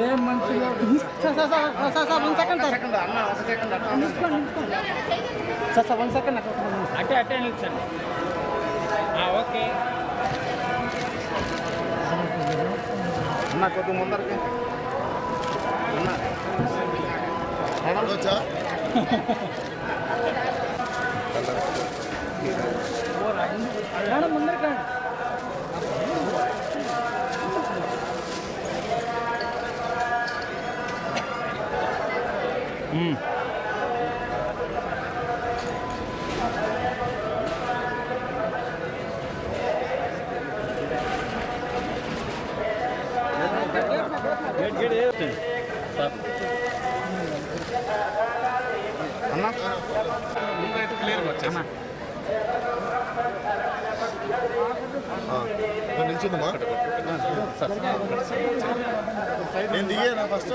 ఏం మంచిగా sir 1 second sir 1 second అట్టే నిల్చండి. ఓకే అన్న కొద్దిగా ముందరికి వచ్చా ముందరికి అన్నా క్లియర్గా వచ్చేసా నిల్చుందమ్మా నేను దిగానా ఫస్ట్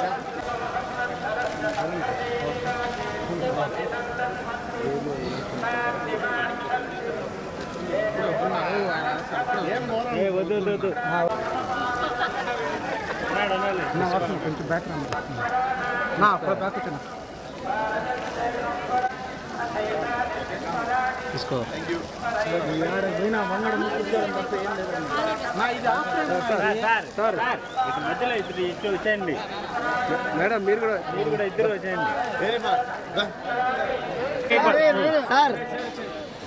వద్దు కొంచెం బ్యాక్ నా అప్పుడు బ్యాక్ వచ్చాను తీసుకో మధ్యలో ఇద్దరు వచ్చేయండి మేడం మీరు కూడా ఇద్దరు వచ్చేయండి సార్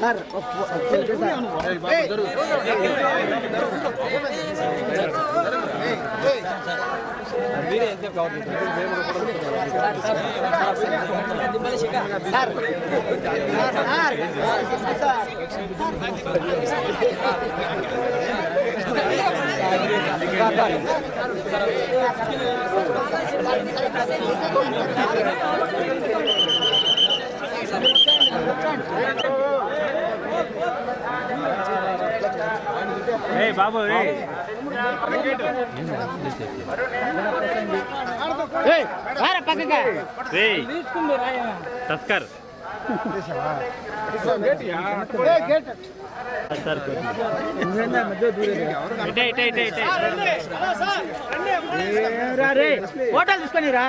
సార్ మీరే ఎంత కావాలి బాబు తస్కర్ హోటల్ తీసుకొని రా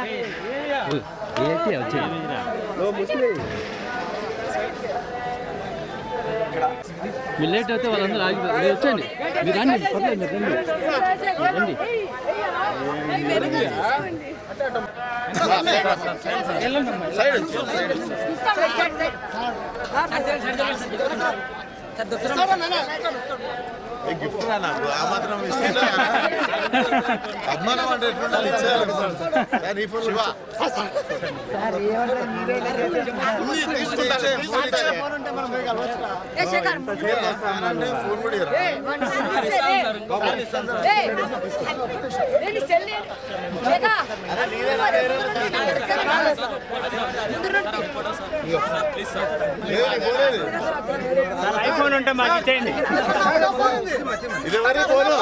మీరు లేట్ అయితే వాళ్ళందరూ ఆగిపోతారు వచ్చండి మీరు రండి పర్లేదు మీరు రండి గిఫ్ట్ రా నాకు ఆ మాత్రం అభిమానం అంటే ఎట్లుండాలి ఇచ్చేయాలి ఫోన్ కూడా ఐఫోన్ ఉంటే మాకు ఇచ్చేయండి ఇది వరి ఫోను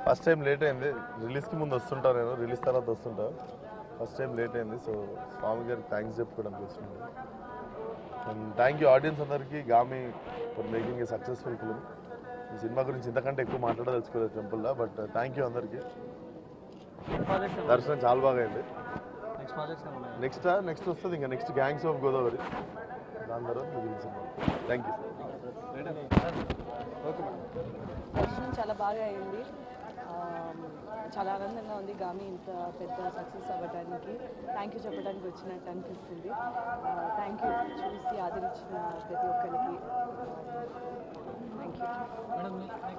ఫస్ట్ టైం లేట్ అయింది రిలీజ్కి ముందు వస్తుంటా నేను రిలీజ్ తర్వాత వస్తుంటా ఫస్ట్ టైం లేట్ అయింది సో స్వామి గారికి థ్యాంక్స్ చెప్పుకోవడానికి వస్తున్నాను అండ్ థ్యాంక్ యూ ఆడియన్స్ అందరికీ Gaami for making a successful film ఈ సినిమా గురించి ఇంతకంటే ఎక్కువ మాట్లాడదలుచుకోలేదు టెంపుల్లో బట్ థ్యాంక్ యూ అందరికీ దర్శనం చాలా బాగా అయింది నెక్స్ట్ వస్తుంది ఇంకా నెక్స్ట్ గ్యాంగ్స్ ఆఫ్ గోదావరి దాని తర్వాత మిగిలిన సినిమా థ్యాంక్ యూ దర్శనం చాలా బాగా అయింది చాలా ఆనందంగా ఉంది గామి ఇంత పెద్ద సక్సెస్ అవ్వడానికి థ్యాంక్ యూ చెప్పడానికి వచ్చినట్టు అనిపిస్తుంది థ్యాంక్ యూ చూసి ఆదరించిన ప్రతి ఒక్కరికి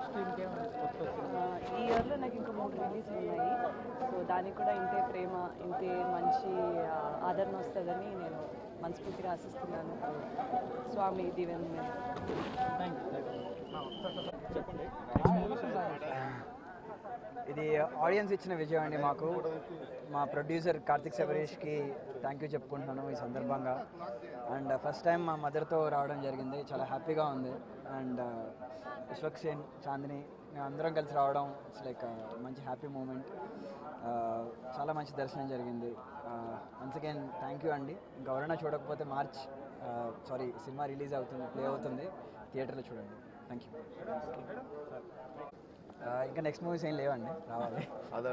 థ్యాంక్ యూ ఈ ఇయర్లో నాకు ఇంకా 3 రిలీజ్లు ఉన్నాయి సో దానికి కూడా ఇంతే ప్రేమ ఇంతే మంచి ఆదరణ వస్తుందని నేను మనస్ఫూర్తిగా ఆశిస్తున్నాను స్వామి దీవెన మీద ఇది ఆడియన్స్ ఇచ్చిన విజయం అండి మాకు. మా ప్రొడ్యూసర్ కార్తిక్ శబరీష్కి థ్యాంక్ యూ చెప్పుకుంటున్నాను ఈ సందర్భంగా. అండ్ ఫస్ట్ టైం మా మదర్తో రావడం జరిగింది, చాలా హ్యాపీగా ఉంది. అండ్ విశ్వక్ సేన్, చాందిని మేము అందరం కలిసి రావడం ఇట్స్ లైక్ మంచి హ్యాపీ మూమెంట్. చాలా మంచి దర్శనం జరిగింది. వన్స్ అగైన్ థ్యాంక్ యూ అండి. ఇంకా ఎవరైనా చూడకపోతే సినిమా రిలీజ్ అవుతుంది, ప్లే అవుతుంది, థియేటర్లో చూడండి. Thank you. ఇంకా నెక్స్ట్ మూవీస్ ఏం లేవండి, రావాలి. అదే